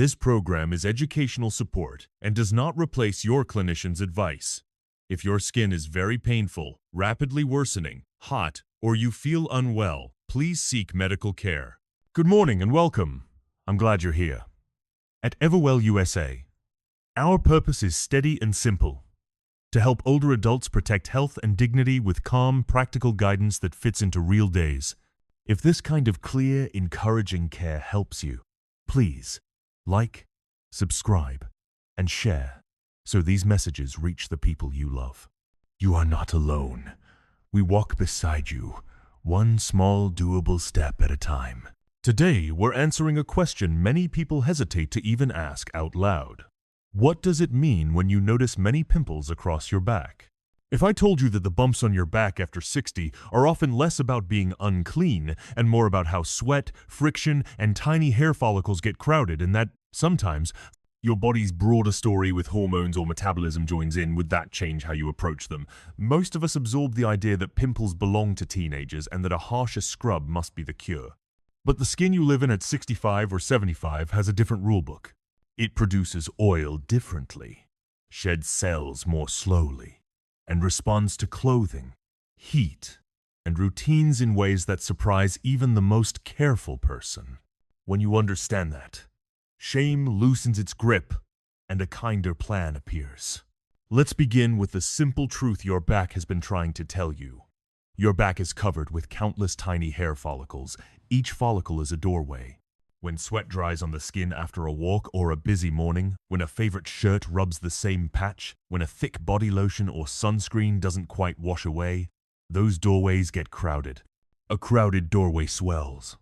This program is educational support and does not replace your clinician's advice. If your skin is very painful, rapidly worsening, hot, or you feel unwell, please seek medical care. Good morning and welcome. I'm glad you're here. At EverWell USA, our purpose is steady and simple: to help older adults protect health and dignity with calm, practical guidance that fits into real days. If this kind of clear, encouraging care helps you, please like, subscribe, and share so these messages reach the people you love. You are not alone. We walk beside you, one small, doable step at a time. Today, we're answering a question many people hesitate to even ask out loud. What does it mean when you notice many pimples across your back? If I told you that the bumps on your back after 60 are often less about being unclean and more about how sweat, friction, and tiny hair follicles get crowded, and that sometimes your body's broader story with hormones or metabolism joins in, would that change how you approach them? Most of us absorb the idea that pimples belong to teenagers and that a harsher scrub must be the cure. But the skin you live in at 65 or 75 has a different rulebook. It produces oil differently, sheds cells more slowly, and responds to clothing, heat, and routines in ways that surprise even the most careful person. When you understand that, shame loosens its grip and a kinder plan appears. Let's begin with the simple truth your back has been trying to tell you. Your back is covered with countless tiny hair follicles. Each follicle is a doorway. When sweat dries on the skin after a walk or a busy morning, when a favorite shirt rubs the same patch, when a thick body lotion or sunscreen doesn't quite wash away, those doorways get crowded. A crowded doorway swells.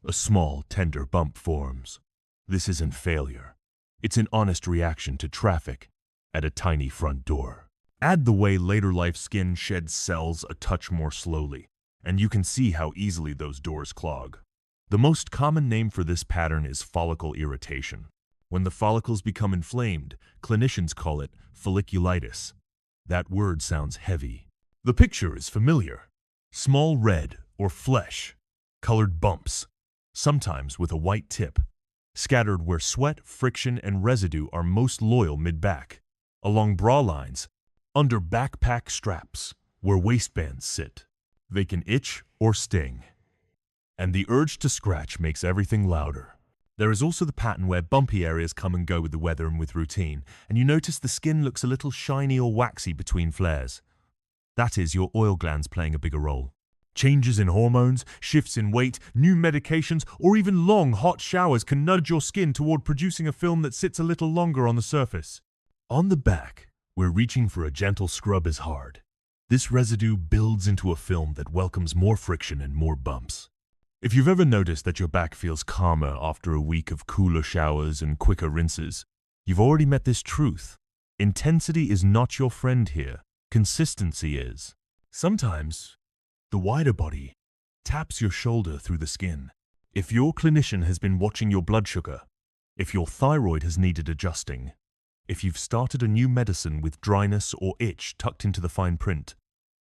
A small, tender bump forms. This isn't failure. It's an honest reaction to traffic at a tiny front door. Add the way later life skin sheds cells a touch more slowly, and you can see how easily those doors clog. The most common name for this pattern is follicle irritation. When the follicles become inflamed, clinicians call it folliculitis. That word sounds heavy. The picture is familiar. Small red or flesh-colored bumps, sometimes with a white tip, scattered where sweat, friction, and residue are most loyal mid-back, along bra lines, under backpack straps, where waistbands sit. They can itch or sting, and the urge to scratch makes everything louder. There is also the pattern where bumpy areas come and go with the weather and with routine, and you notice the skin looks a little shiny or waxy between flares. That is your oil glands playing a bigger role. Changes in hormones, shifts in weight, new medications, or even long, hot showers can nudge your skin toward producing a film that sits a little longer on the surface. On the back, where reaching for a gentle scrub is hard, this residue builds into a film that welcomes more friction and more bumps. If you've ever noticed that your back feels calmer after a week of cooler showers and quicker rinses, you've already met this truth. Intensity is not your friend here. Consistency is. Sometimes, the wider body taps your shoulder through the skin. If your clinician has been watching your blood sugar, if your thyroid has needed adjusting, if you've started a new medicine with dryness or itch tucked into the fine print,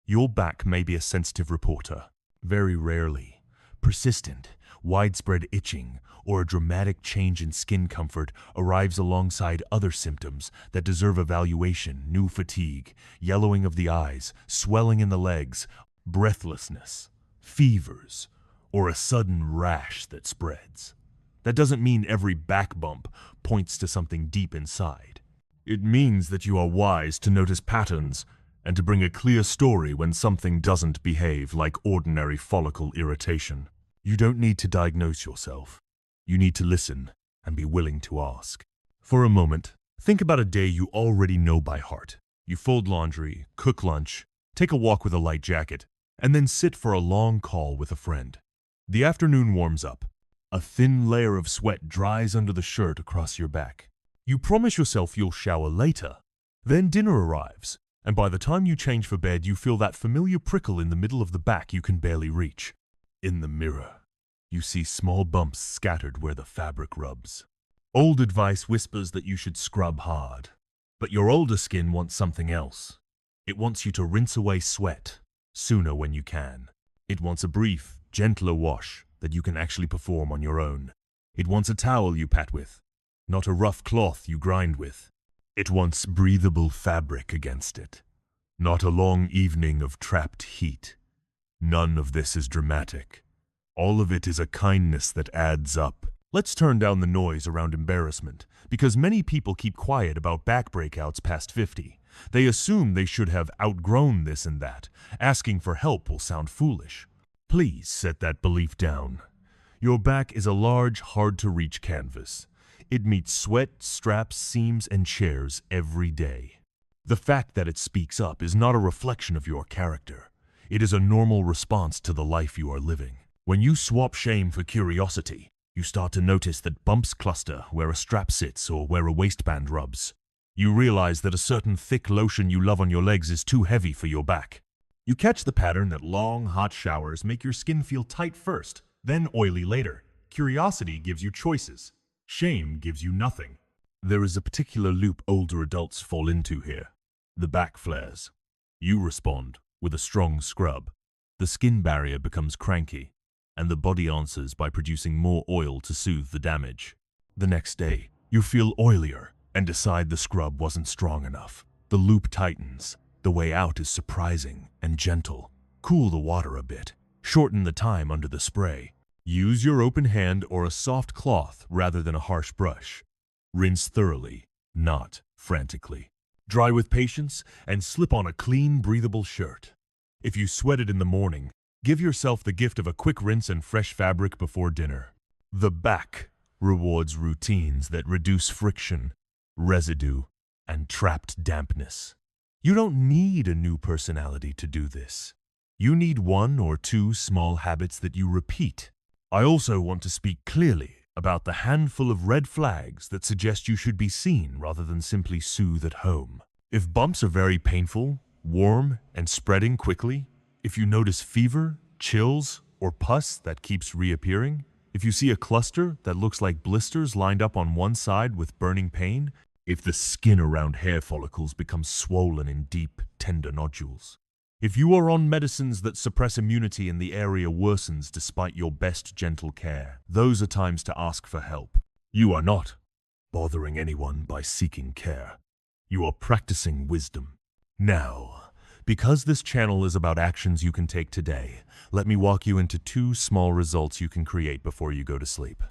your back may be a sensitive reporter. Very rarely, persistent, widespread itching, or a dramatic change in skin comfort arrives alongside other symptoms that deserve evaluation: new fatigue, yellowing of the eyes, swelling in the legs, breathlessness, fevers, or a sudden rash that spreads. That doesn't mean every back bump points to something deep inside. It means that you are wise to notice patterns and to bring a clear story when something doesn't behave like ordinary follicle irritation. You don't need to diagnose yourself. You need to listen and be willing to ask. For a moment, think about a day you already know by heart. You fold laundry, cook lunch, take a walk with a light jacket, and then sit for a long call with a friend. The afternoon warms up. A thin layer of sweat dries under the shirt across your back. You promise yourself you'll shower later. Then dinner arrives, and by the time you change for bed, you feel that familiar prickle in the middle of the back you can barely reach. In the mirror, you see small bumps scattered where the fabric rubs. Old advice whispers that you should scrub hard, but your older skin wants something else. It wants you to rinse away sweat sooner when you can. It wants a brief, gentler wash that you can actually perform on your own. It wants a towel you pat with, not a rough cloth you grind with. It wants breathable fabric against it, not a long evening of trapped heat. None of this is dramatic. All of it is a kindness that adds up. Let's turn down the noise around embarrassment, because many people keep quiet about back breakouts past 50. They assume they should have outgrown this and that. Asking for help will sound foolish. Please set that belief down. Your back is a large, hard-to-reach canvas. It meets sweat, straps, seams, and chairs every day. The fact that it speaks up is not a reflection of your character. It is a normal response to the life you are living. When you swap shame for curiosity, you start to notice that bumps cluster where a strap sits or where a waistband rubs. You realize that a certain thick lotion you love on your legs is too heavy for your back. You catch the pattern that long, hot showers make your skin feel tight first, then oily later. Curiosity gives you choices. Shame gives you nothing. There is a particular loop older adults fall into here. The back flares. You respond with a strong scrub. The skin barrier becomes cranky, and the body answers by producing more oil to soothe the damage. The next day, you feel oilier and decide the scrub wasn't strong enough. The loop tightens. The way out is surprising and gentle. Cool the water a bit. Shorten the time under the spray. Use your open hand or a soft cloth rather than a harsh brush. Rinse thoroughly, not frantically. Dry with patience and slip on a clean, breathable shirt. If you sweated in the morning, give yourself the gift of a quick rinse and fresh fabric before dinner. The back rewards routines that reduce friction, residue, and trapped dampness. You don't need a new personality to do this. You need one or two small habits that you repeat. I also want to speak clearly about the handful of red flags that suggest you should be seen rather than simply soothe at home. If bumps are very painful, warm, and spreading quickly, if you notice fever, chills, or pus that keeps reappearing, if you see a cluster that looks like blisters lined up on one side with burning pain, if the skin around hair follicles becomes swollen in deep, tender nodules, if you are on medicines that suppress immunity and the area worsens despite your best gentle care, those are times to ask for help. You are not bothering anyone by seeking care. You are practicing wisdom. Now, because this channel is about actions you can take today, let me walk you into 2 small results you can create before you go to sleep.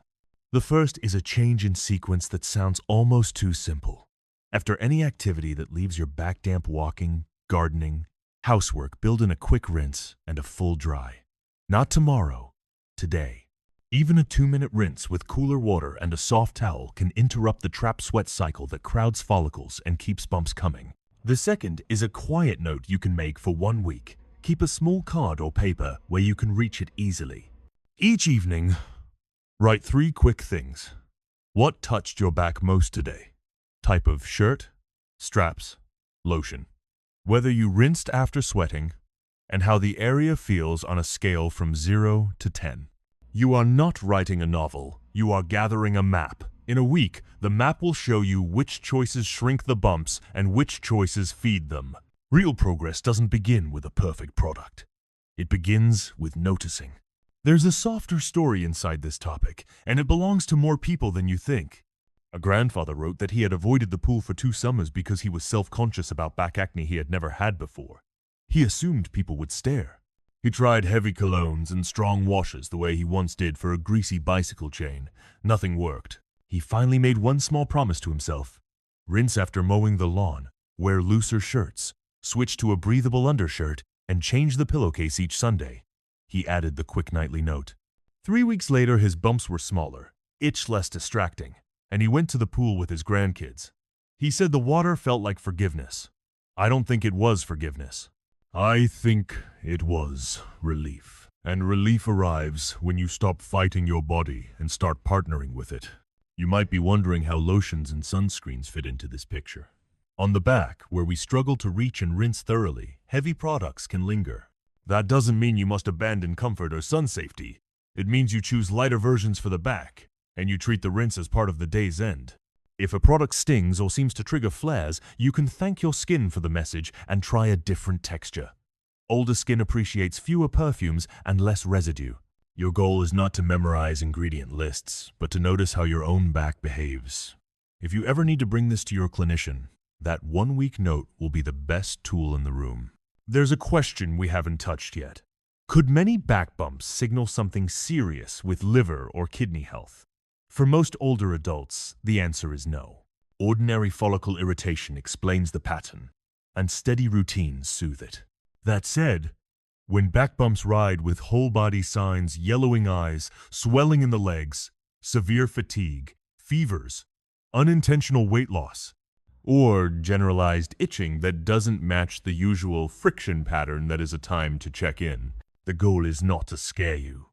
The first is a change in sequence that sounds almost too simple. After any activity that leaves your back damp, walking, gardening, housework, build in a quick rinse and a full dry. Not tomorrow, today. Even a 2-minute rinse with cooler water and a soft towel can interrupt the trapped sweat cycle that crowds follicles and keeps bumps coming. The second is a quiet note you can make for 1 week. Keep a small card or paper where you can reach it easily. Each evening, write 3 quick things. What touched your back most today? Type of shirt, straps, lotion. Whether you rinsed after sweating, and how the area feels on a scale from 0 to 10. You are not writing a novel, you are gathering a map. In a week, the map will show you which choices shrink the bumps and which choices feed them. Real progress doesn't begin with a perfect product. It begins with noticing. There's a softer story inside this topic, and it belongs to more people than you think. A grandfather wrote that he had avoided the pool for 2 summers because he was self-conscious about back acne he had never had before. He assumed people would stare. He tried heavy colognes and strong washes the way he once did for a greasy bicycle chain. Nothing worked. He finally made one small promise to himself. Rinse after mowing the lawn, wear looser shirts, switch to a breathable undershirt, and change the pillowcase each Sunday. He added the quick nightly note. 3 weeks later, his bumps were smaller, itch less distracting, and he went to the pool with his grandkids. He said the water felt like forgiveness. I don't think it was forgiveness. I think it was relief. And relief arrives when you stop fighting your body and start partnering with it. You might be wondering how lotions and sunscreens fit into this picture. On the back, where we struggle to reach and rinse thoroughly, heavy products can linger. That doesn't mean you must abandon comfort or sun safety. It means you choose lighter versions for the back, and you treat the rinse as part of the day's end. If a product stings or seems to trigger flares, you can thank your skin for the message and try a different texture. Older skin appreciates fewer perfumes and less residue. Your goal is not to memorize ingredient lists, but to notice how your own back behaves. If you ever need to bring this to your clinician, that 1-week note will be the best tool in the room. There's a question we haven't touched yet. Could many back bumps signal something serious with liver or kidney health? For most older adults, the answer is no. Ordinary follicle irritation explains the pattern, and steady routines soothe it. That said, when back bumps ride with whole body signs, yellowing eyes, swelling in the legs, severe fatigue, fevers, unintentional weight loss, or generalized itching that doesn't match the usual friction pattern that is a time to check in, the goal is not to scare you.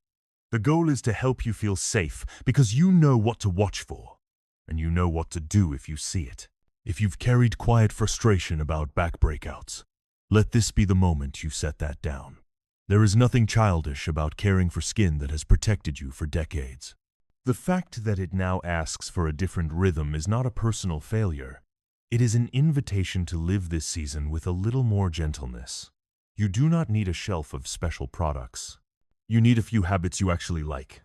The goal is to help you feel safe because you know what to watch for, and you know what to do if you see it. If you've carried quiet frustration about back breakouts, let this be the moment you set that down. There is nothing childish about caring for skin that has protected you for decades. The fact that it now asks for a different rhythm is not a personal failure. It is an invitation to live this season with a little more gentleness. You do not need a shelf of special products. You need a few habits you actually like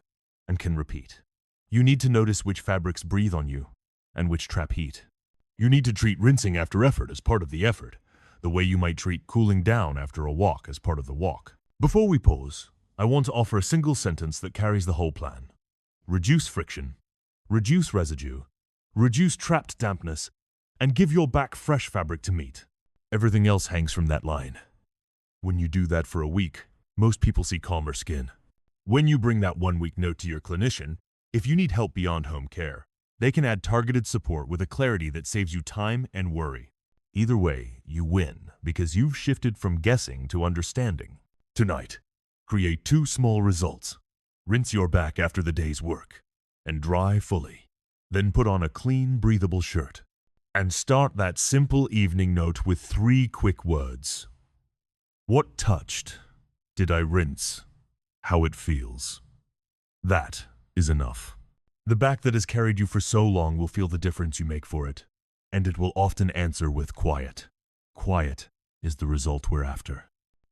and can repeat. You need to notice which fabrics breathe on you and which trap heat. You need to treat rinsing after effort as part of the effort, the way you might treat cooling down after a walk as part of the walk. Before we pause, I want to offer a single sentence that carries the whole plan. Reduce friction, reduce residue, reduce trapped dampness, and give your back fresh fabric to meet. Everything else hangs from that line. When you do that for a week, most people see calmer skin. When you bring that 1-week note to your clinician, if you need help beyond home care, they can add targeted support with a clarity that saves you time and worry. Either way, you win because you've shifted from guessing to understanding. Tonight, create 2 small results. Rinse your back after the day's work and dry fully. Then put on a clean, breathable shirt and start that simple evening note with 3 quick words. What touched? Did I rinse? How it feels. That is enough. The back that has carried you for so long will feel the difference you make for it, and it will often answer with quiet. Quiet is the result we're after.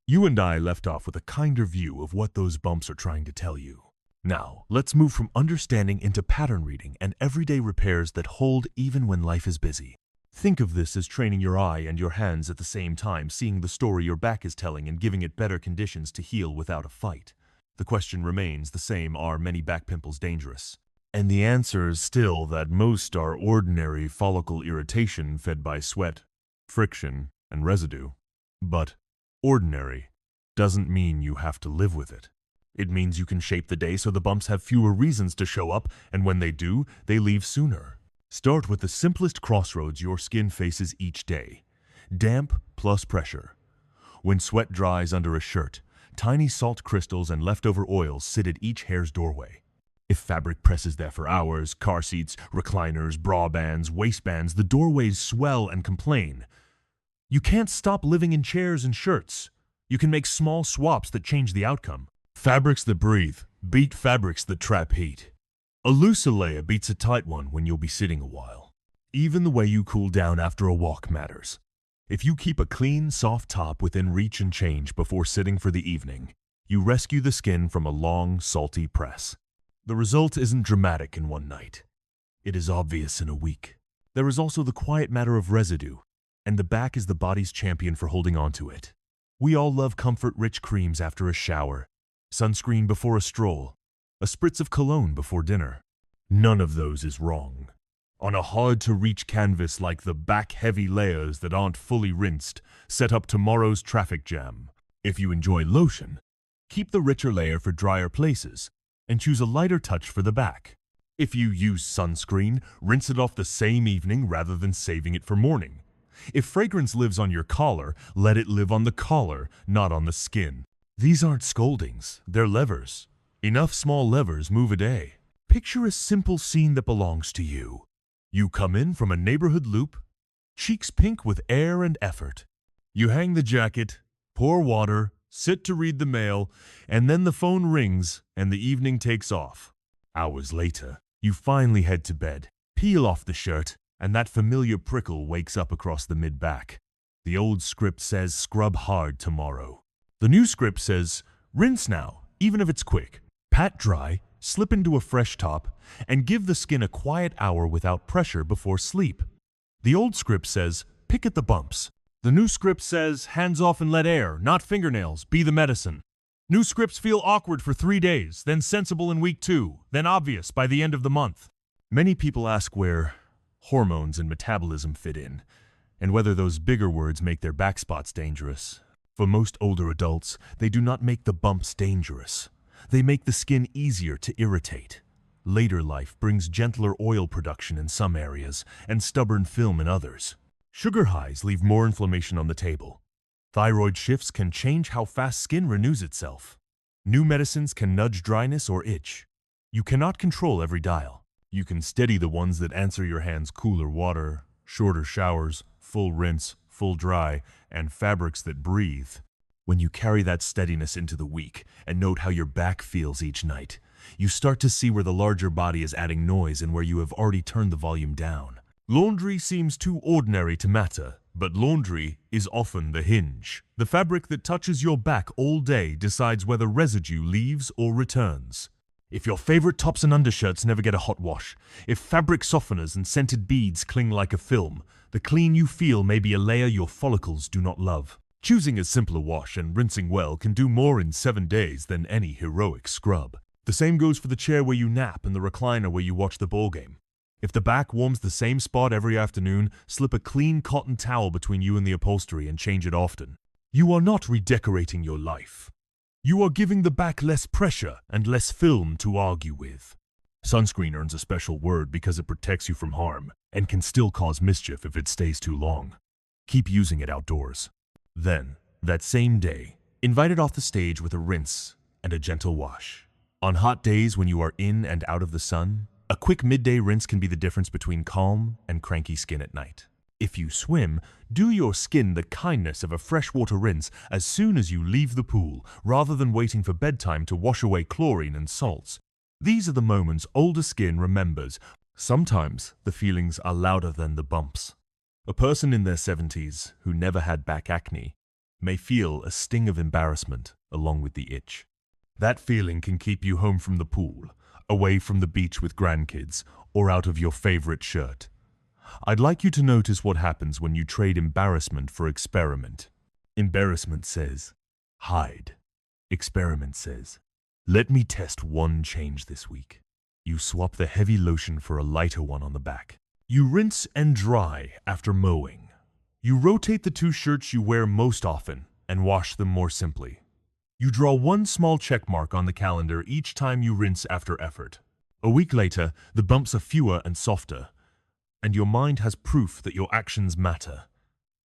You and I left off with a kinder view of what those bumps are trying to tell you. Now, let's move from understanding into pattern reading and everyday repairs that hold even when life is busy. Think of this as training your eye and your hands at the same time, seeing the story your back is telling and giving it better conditions to heal without a fight. The question remains the same: are many back pimples dangerous? And the answer is still that most are ordinary follicle irritation fed by sweat, friction, and residue. But ordinary doesn't mean you have to live with it. It means you can shape the day so the bumps have fewer reasons to show up, and when they do, they leave sooner. Start with the simplest crossroads your skin faces each day: damp plus pressure. When sweat dries under a shirt, tiny salt crystals and leftover oils sit at each hair's doorway. If fabric presses there for hours, car seats, recliners, bra bands, waistbands, the doorways swell and complain. You can't stop living in chairs and shirts. You can make small swaps that change the outcome. Fabrics that breathe beat fabrics that trap heat. A loose layer beats a tight one when you'll be sitting a while. Even the way you cool down after a walk matters. If you keep a clean, soft top within reach and change before sitting for the evening, you rescue the skin from a long, salty press. The result isn't dramatic in one night. It is obvious in a week. There is also the quiet matter of residue, and the back is the body's champion for holding on to it. We all love comfort-rich creams after a shower, sunscreen before a stroll, a spritz of cologne before dinner. None of those is wrong. On a hard-to-reach canvas like the back-heavy layers that aren't fully rinsed, set up tomorrow's traffic jam. If you enjoy lotion, keep the richer layer for drier places, and choose a lighter touch for the back. If you use sunscreen, rinse it off the same evening rather than saving it for morning. If fragrance lives on your collar, let it live on the collar, not on the skin. These aren't scoldings, they're levers. Enough small levers move a day. Picture a simple scene that belongs to you. You come in from a neighborhood loop, cheeks pink with air and effort. You hang the jacket, pour water, sit to read the mail, and then the phone rings and the evening takes off. Hours later, you finally head to bed, peel off the shirt, and that familiar prickle wakes up across the mid-back. The old script says scrub hard tomorrow. The new script says rinse now, even if it's quick. Pat dry, slip into a fresh top, and give the skin a quiet hour without pressure before sleep. The old script says, pick at the bumps. The new script says, hands off and let air, not fingernails, be the medicine. New scripts feel awkward for 3 days, then sensible in week 2, then obvious by the end of the month. Many people ask where hormones and metabolism fit in, and whether those bigger words make their back spots dangerous. For most older adults, they do not make the bumps dangerous. They make the skin easier to irritate. Later life brings gentler oil production in some areas and stubborn film in others. Sugar highs leave more inflammation on the table. Thyroid shifts can change how fast skin renews itself. New medicines can nudge dryness or itch. You cannot control every dial. You can steady the ones that answer your hands cooler water, shorter showers, full rinse, full dry, and fabrics that breathe. When you carry that steadiness into the week and note how your back feels each night, you start to see where the larger body is adding noise and where you have already turned the volume down. Laundry seems too ordinary to matter, but laundry is often the hinge. The fabric that touches your back all day decides whether residue leaves or returns. If your favorite tops and undershirts never get a hot wash, if fabric softeners and scented beads cling like a film, the clean you feel may be a layer your follicles do not love. Choosing a simpler wash and rinsing well can do more in 7 days than any heroic scrub. The same goes for the chair where you nap and the recliner where you watch the ball game. If the back warms the same spot every afternoon, slip a clean cotton towel between you and the upholstery and change it often. You are not redecorating your life. You are giving the back less pressure and less film to argue with. Sunscreen earns a special word because it protects you from harm and can still cause mischief if it stays too long. Keep using it outdoors. Then, that same day, invite it off the stage with a rinse and a gentle wash. On hot days when you are in and out of the sun, a quick midday rinse can be the difference between calm and cranky skin at night. If you swim, do your skin the kindness of a freshwater rinse as soon as you leave the pool, rather than waiting for bedtime to wash away chlorine and salts. These are the moments older skin remembers. Sometimes the feelings are louder than the bumps. A person in their 70s who never had back acne may feel a sting of embarrassment along with the itch. That feeling can keep you home from the pool, away from the beach with grandkids, or out of your favorite shirt. I'd like you to notice what happens when you trade embarrassment for experiment. Embarrassment says, hide. Experiment says, let me test one change this week. You swap the heavy lotion for a lighter one on the back. You rinse and dry after mowing. You rotate the 2 shirts you wear most often and wash them more simply. You draw one small check mark on the calendar each time you rinse after effort. A week later, the bumps are fewer and softer, and your mind has proof that your actions matter.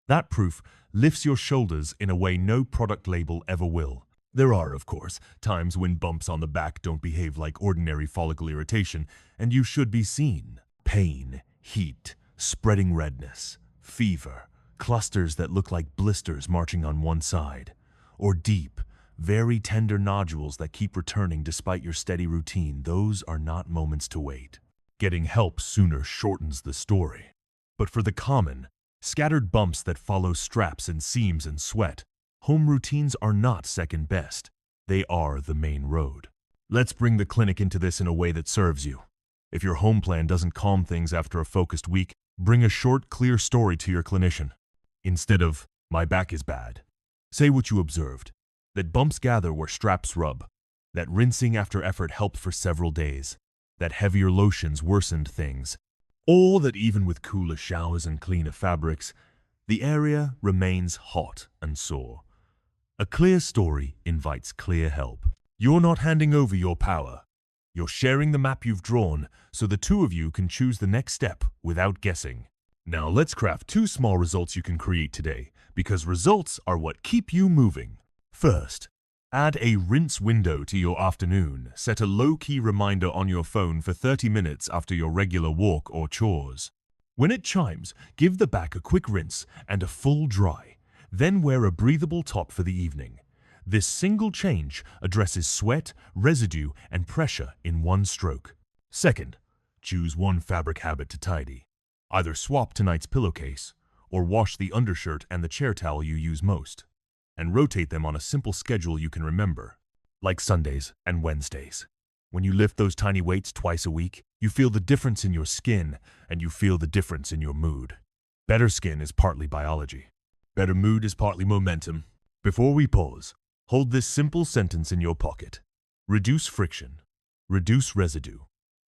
That proof lifts your shoulders in a way no product label ever will. There are, of course, times when bumps on the back don't behave like ordinary follicle irritation, and you should be seen. Pain, heat, spreading redness, fever, clusters that look like blisters marching on one side, or deep, very tender nodules that keep returning despite your steady routine. Those are not moments to wait. Getting help sooner shortens the story. But for the common, scattered bumps that follow straps and seams and sweat, home routines are not second best. They are the main road. Let's bring the clinic into this in a way that serves you. If your home plan doesn't calm things after a focused week, bring a short, clear story to your clinician. Instead of, my back is bad, say what you observed. That bumps gather where straps rub, that rinsing after effort helped for several days, that heavier lotions worsened things, or that even with cooler showers and cleaner fabrics, the area remains hot and sore. A clear story invites clear help. You're not handing over your power. You're sharing the map you've drawn so the 2 of you can choose the next step without guessing. Now let's craft 2 small results you can create today, because results are what keep you moving. First, add a rinse window to your afternoon. Set a low-key reminder on your phone for 30 minutes after your regular walk or chores. When it chimes, give the back a quick rinse and a full dry. Then wear a breathable top for the evening. This single change addresses sweat, residue, and pressure in one stroke. Second, choose one fabric habit to tidy. Either swap tonight's pillowcase or wash the undershirt and the chair towel you use most, and rotate them on a simple schedule you can remember, like Sundays and Wednesdays. When you lift those tiny weights twice a week, you feel the difference in your skin and you feel the difference in your mood. Better skin is partly biology. Better mood is partly momentum. Before we pause, hold this simple sentence in your pocket. Reduce friction, reduce residue,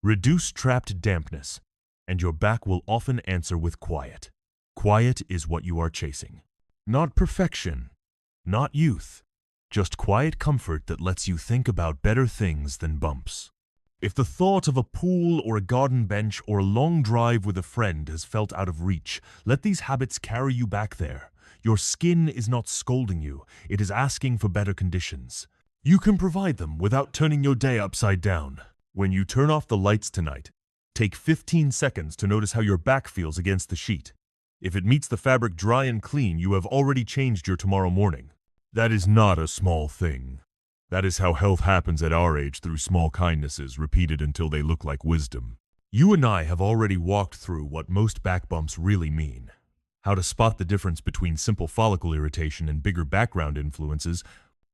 reduce trapped dampness, and your back will often answer with quiet. Quiet is what you are chasing. Not perfection, not youth, just quiet comfort that lets you think about better things than bumps. If the thought of a pool or a garden bench or a long drive with a friend has felt out of reach, let these habits carry you back there. Your skin is not scolding you, it is asking for better conditions. You can provide them without turning your day upside down. When you turn off the lights tonight, take 15 seconds to notice how your back feels against the sheet. If it meets the fabric dry and clean, you have already changed your tomorrow morning. That is not a small thing. That is how health happens at our age, through small kindnesses repeated until they look like wisdom. You and I have already walked through what most back bumps really mean. How to spot the difference between simple follicle irritation and bigger background influences,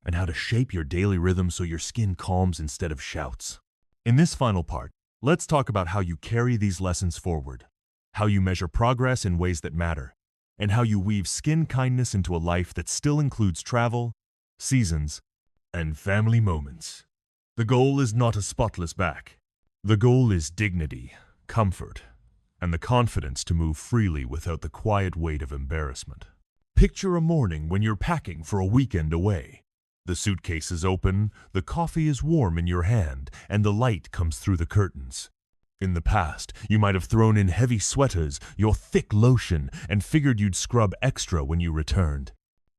and how to shape your daily rhythm so your skin calms instead of shouts. In this final part, let's talk about how you carry these lessons forward, how you measure progress in ways that matter, and how you weave skin kindness into a life that still includes travel, seasons, and family moments. The goal is not a spotless back. The goal is dignity, comfort, and the confidence to move freely without the quiet weight of embarrassment. Picture a morning when you're packing for a weekend away. The suitcase is open, the coffee is warm in your hand, and the light comes through the curtains. In the past, you might have thrown in heavy sweaters, your thick lotion, and figured you'd scrub extra when you returned.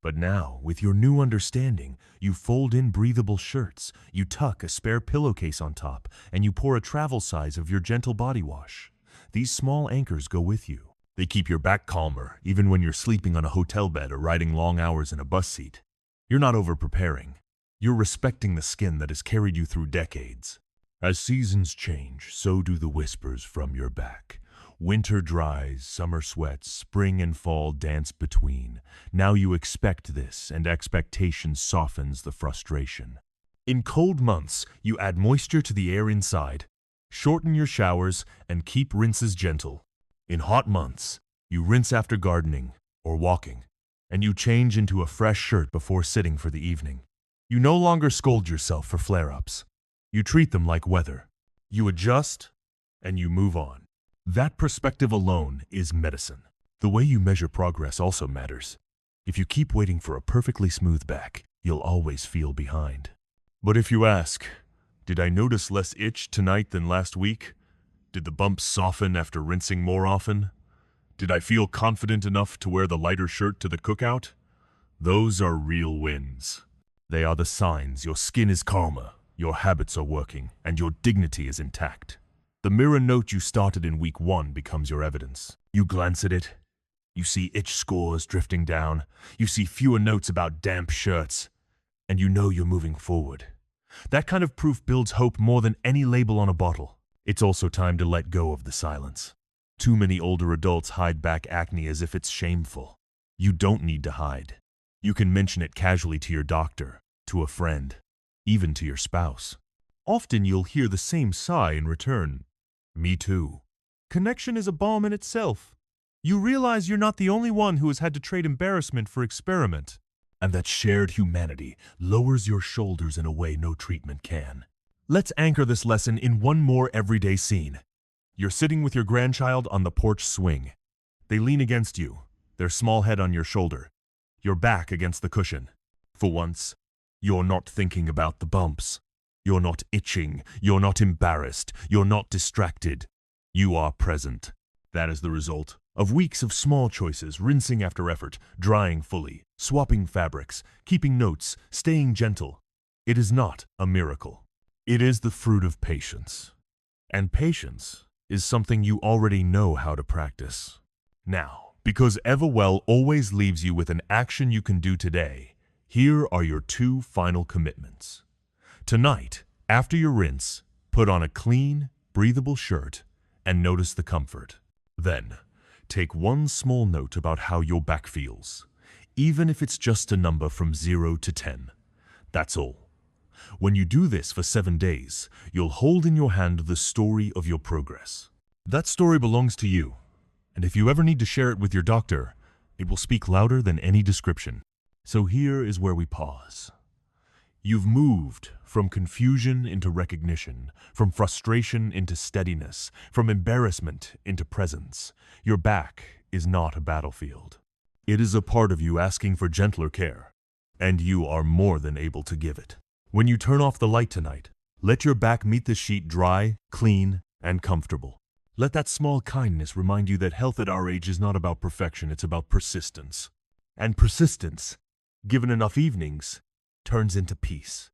But now, with your new understanding, you fold in breathable shirts, you tuck a spare pillowcase on top, and you pour a travel size of your gentle body wash. These small anchors go with you. They keep your back calmer, even when you're sleeping on a hotel bed or riding long hours in a bus seat. You're not over-preparing. You're respecting the skin that has carried you through decades. As seasons change, so do the whispers from your back. Winter dries, summer sweats, spring and fall dance between. Now you expect this, and expectation softens the frustration. In cold months, you add moisture to the air inside, shorten your showers, and keep rinses gentle. In hot months, you rinse after gardening or walking, and you change into a fresh shirt before sitting for the evening. You no longer scold yourself for flare-ups. You treat them like weather. You adjust, and you move on. That perspective alone is medicine. The way you measure progress also matters. If you keep waiting for a perfectly smooth back, you'll always feel behind. But if you ask, did I notice less itch tonight than last week? Did the bumps soften after rinsing more often? Did I feel confident enough to wear the lighter shirt to the cookout? Those are real wins. They are the signs your skin is calmer, your habits are working, and your dignity is intact. The mirror note you started in week 1 becomes your evidence. You glance at it. You see itch scores drifting down. You see fewer notes about damp shirts. And you know you're moving forward. That kind of proof builds hope more than any label on a bottle. It's also time to let go of the silence. Too many older adults hide back acne as if it's shameful. You don't need to hide. You can mention it casually to your doctor, to a friend, even to your spouse. Often you'll hear the same sigh in return. Me too. Connection is a balm in itself. You realize you're not the only one who has had to trade embarrassment for experiment. And that shared humanity lowers your shoulders in a way no treatment can. Let's anchor this lesson in one more everyday scene. You're sitting with your grandchild on the porch swing. They lean against you, their small head on your shoulder, your back against the cushion. For once, you're not thinking about the bumps. You're not itching, you're not embarrassed, you're not distracted. You are present. That is the result of weeks of small choices, rinsing after effort, drying fully, swapping fabrics, keeping notes, staying gentle. It is not a miracle. It is the fruit of patience. And patience is something you already know how to practice. Now, because EverWell always leaves you with an action you can do today, here are your 2 final commitments. Tonight, after your rinse, put on a clean, breathable shirt and notice the comfort. Then, take one small note about how your back feels, even if it's just a number from 0 to 10. That's all. When you do this for 7 days, you'll hold in your hand the story of your progress. That story belongs to you, and if you ever need to share it with your doctor, it will speak louder than any description. So here is where we pause. You've moved from confusion into recognition, from frustration into steadiness, from embarrassment into presence. Your back is not a battlefield. It is a part of you asking for gentler care, and you are more than able to give it. When you turn off the light tonight, let your back meet the sheet dry, clean, and comfortable. Let that small kindness remind you that health at our age is not about perfection, it's about persistence. And persistence, given enough evenings, turns into peace.